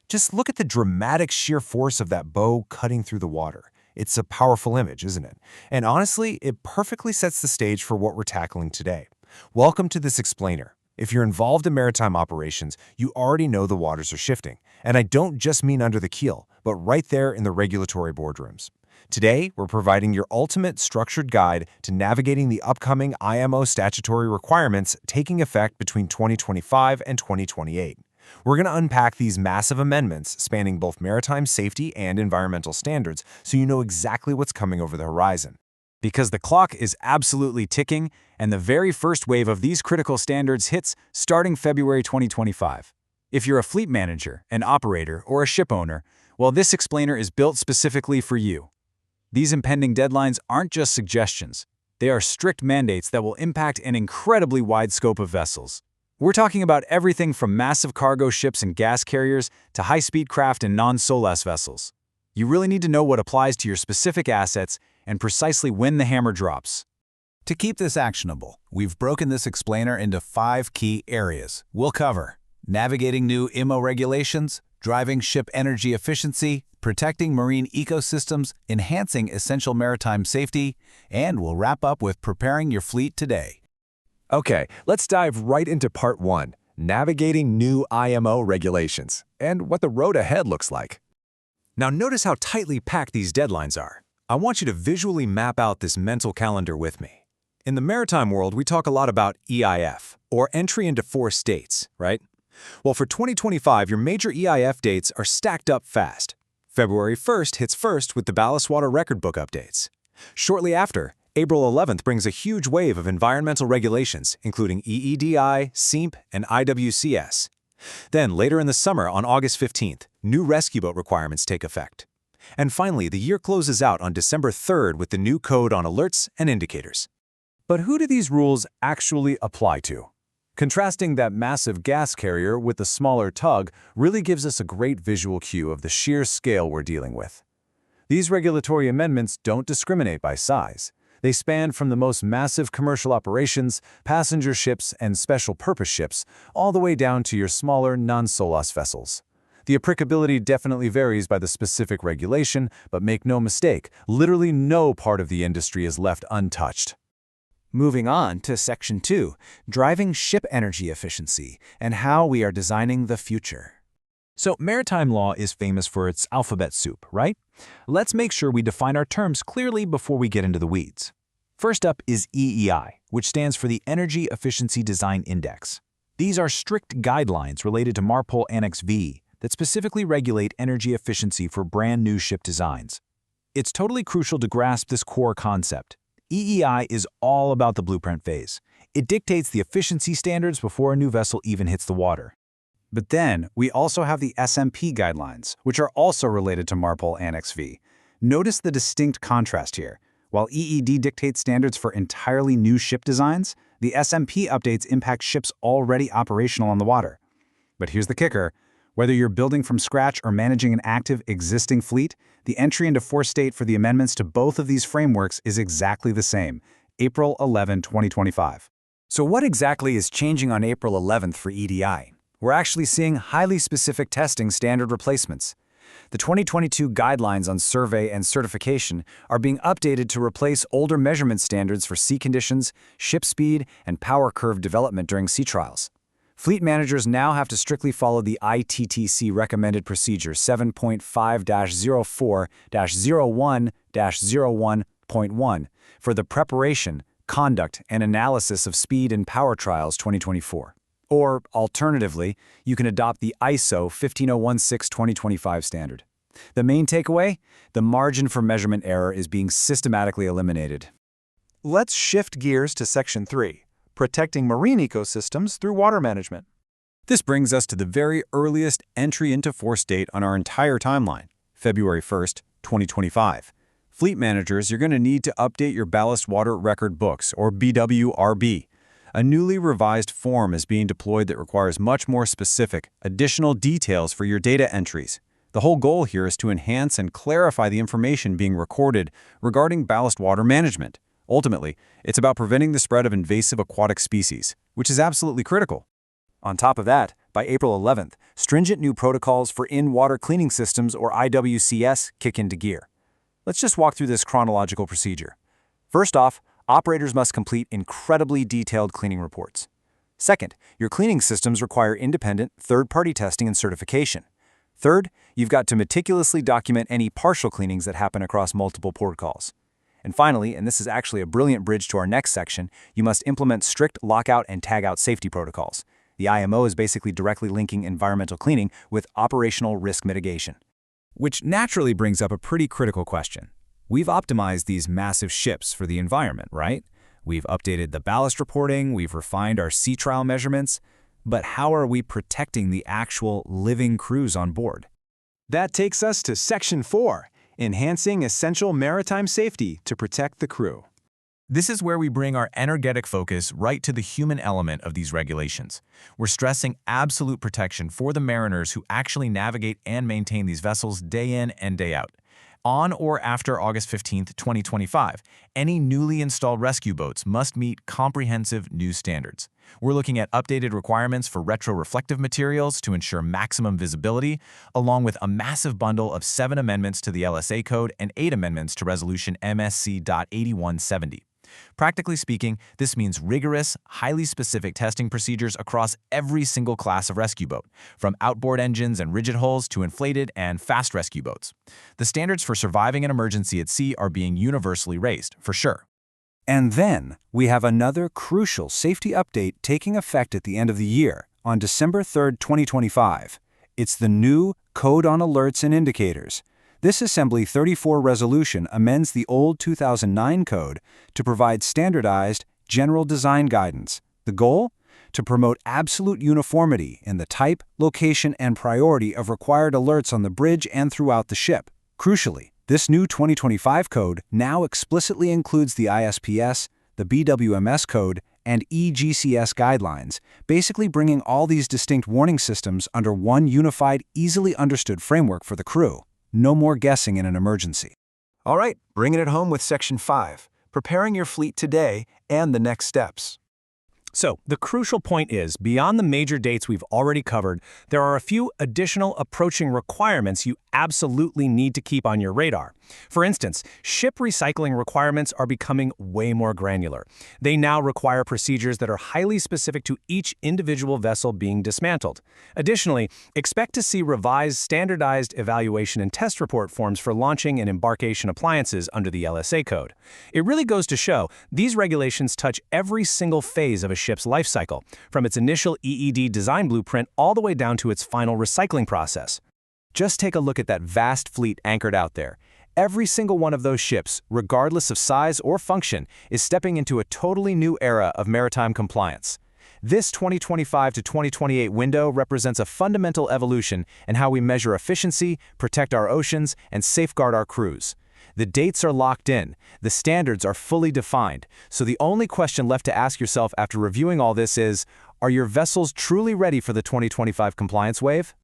Just look at the dramatic sheer force of that bow cutting through the water. It's a powerful image, isn't it? And honestly, it perfectly sets the stage for what we're tackling today. Welcome to this explainer. If you're involved in maritime operations, you already know the waters are shifting. And I don't just mean under the keel, but right there in the regulatory boardrooms. Today, we're providing your ultimate structured guide to navigating the upcoming IMO statutory requirements taking effect between 2025 and 2028. We're going to unpack these massive amendments spanning both maritime safety and environmental standards so you know exactly what's coming over the horizon. Because the clock is absolutely ticking, and the very first wave of these critical standards hits starting February 2025. If you're a fleet manager, an operator, or a ship owner, well, this explainer is built specifically for you. These impending deadlines aren't just suggestions. They are strict mandates that will impact an incredibly wide scope of vessels. We're talking about everything from massive cargo ships and gas carriers to high-speed craft and non-SOLAS vessels. You really need to know what applies to your specific assets and precisely when the hammer drops. To keep this actionable, we've broken this explainer into 5 key areas. We'll cover navigating new IMO regulations, driving ship energy efficiency, protecting marine ecosystems, enhancing essential maritime safety, and we'll wrap up with preparing your fleet today. Okay, let's dive right into part 1, navigating new IMO regulations, and what the road ahead looks like. Now notice how tightly packed these deadlines are. I want you to visually map out this mental calendar with me. In the maritime world, we talk a lot about EIF, or entry into force dates, right? Well, for 2025, your major EIF dates are stacked up fast. February 1st hits first with the ballast water record book updates. Shortly after, April 11th brings a huge wave of environmental regulations, including EEDI, SEEMP, and IWCS. Then, later in the summer, on August 15th, new rescue boat requirements take effect. And finally, the year closes out on December 3rd with the new code on alerts and indicators. But who do these rules actually apply to? Contrasting that massive gas carrier with the smaller tug really gives us a great visual cue of the sheer scale we're dealing with. These regulatory amendments don't discriminate by size. They span from the most massive commercial operations, passenger ships, and special-purpose ships, all the way down to your smaller non-SOLAS vessels. The applicability definitely varies by the specific regulation, but make no mistake, literally no part of the industry is left untouched. Moving on to Section 2, driving ship energy efficiency and how we are designing the future. So, maritime law is famous for its alphabet soup, right? Let's make sure we define our terms clearly before we get into the weeds. First up is EEI, which stands for the Energy Efficiency Design Index. These are strict guidelines related to MARPOL Annex V that specifically regulate energy efficiency for brand new ship designs. It's totally crucial to grasp this core concept. EEI is all about the blueprint phase. It dictates the efficiency standards before a new vessel even hits the water. But then, we also have the SMP guidelines, which are also related to MARPOL Annex V. Notice the distinct contrast here. While EED dictates standards for entirely new ship designs, the SMP updates impact ships already operational on the water. But here's the kicker. Whether you're building from scratch or managing an active existing fleet, the entry into force date for the amendments to both of these frameworks is exactly the same, April 11, 2025. So what exactly is changing on April 11th for EEDI? We're actually seeing highly specific testing standard replacements. The 2022 guidelines on survey and certification are being updated to replace older measurement standards for sea conditions, ship speed, and power curve development during sea trials. Fleet managers now have to strictly follow the ITTC recommended procedure 7.5-04-01-01.1 for the preparation, conduct, and analysis of speed and power trials 2024. Or, alternatively, you can adopt the ISO 15016-2025 standard. The main takeaway? The margin for measurement error is being systematically eliminated. Let's shift gears to Section 3, protecting marine ecosystems through water management. This brings us to the very earliest entry into force date on our entire timeline, February 1st, 2025. Fleet managers, you're going to need to update your ballast water record books, or BWRB. A newly revised form is being deployed that requires much more specific, additional details for your data entries. The whole goal here is to enhance and clarify the information being recorded regarding ballast water management. Ultimately, it's about preventing the spread of invasive aquatic species, which is absolutely critical. On top of that, by April 11th, stringent new protocols for in-water cleaning systems, or IWCS, kick into gear. Let's just walk through this chronological procedure. First off, operators must complete incredibly detailed cleaning reports. Second, your cleaning systems require independent, third-party testing and certification. Third, you've got to meticulously document any partial cleanings that happen across multiple port calls. And finally, and this is actually a brilliant bridge to our next section, you must implement strict lockout and tagout safety protocols. The IMO is basically directly linking environmental cleaning with operational risk mitigation. Which naturally brings up a pretty critical question. We've optimized these massive ships for the environment, right? We've updated the ballast reporting, we've refined our sea trial measurements, but how are we protecting the actual living crews on board? That takes us to Section 4, enhancing essential maritime safety to protect the crew. This is where we bring our energetic focus right to the human element of these regulations. We're stressing absolute protection for the mariners who actually navigate and maintain these vessels day in and day out. On or after August 15, 2025, any newly installed rescue boats must meet comprehensive new standards. We're looking at updated requirements for retroreflective materials to ensure maximum visibility, along with a massive bundle of 7 amendments to the LSA Code and 8 amendments to Resolution MSC.8170. Practically speaking, this means rigorous, highly specific testing procedures across every single class of rescue boat, from outboard engines and rigid hulls to inflated and fast rescue boats. The standards for surviving an emergency at sea are being universally raised, for sure. And then, we have another crucial safety update taking effect at the end of the year, on December 3, 2025. It's the new Code on Alerts and Indicators. This Assembly 34 resolution amends the old 2009 code to provide standardized, general design guidance. The goal? To promote absolute uniformity in the type, location, and priority of required alerts on the bridge and throughout the ship. Crucially, this new 2025 code now explicitly includes the ISPS, the BWMS code, and EGCS guidelines, basically bringing all these distinct warning systems under one unified, easily understood framework for the crew. No more guessing in an emergency. All right, bringing it home with Section 5, preparing your fleet today and the next steps. So, the crucial point is, beyond the major dates we've already covered, there are a few additional approaching requirements you absolutely need to keep on your radar. For instance, ship recycling requirements are becoming way more granular. They now require procedures that are highly specific to each individual vessel being dismantled. Additionally, expect to see revised standardized evaluation and test report forms for launching and embarkation appliances under the LSA Code. It really goes to show these regulations touch every single phase of a ship's life cycle, from its initial EED design blueprint all the way down to its final recycling process. Just take a look at that vast fleet anchored out there. Every single one of those ships, regardless of size or function, is stepping into a totally new era of maritime compliance. This 2025 to 2028 window represents a fundamental evolution in how we measure efficiency, protect our oceans, and safeguard our crews. The dates are locked in, the standards are fully defined, so the only question left to ask yourself after reviewing all this is, are your vessels truly ready for the 2025 compliance wave?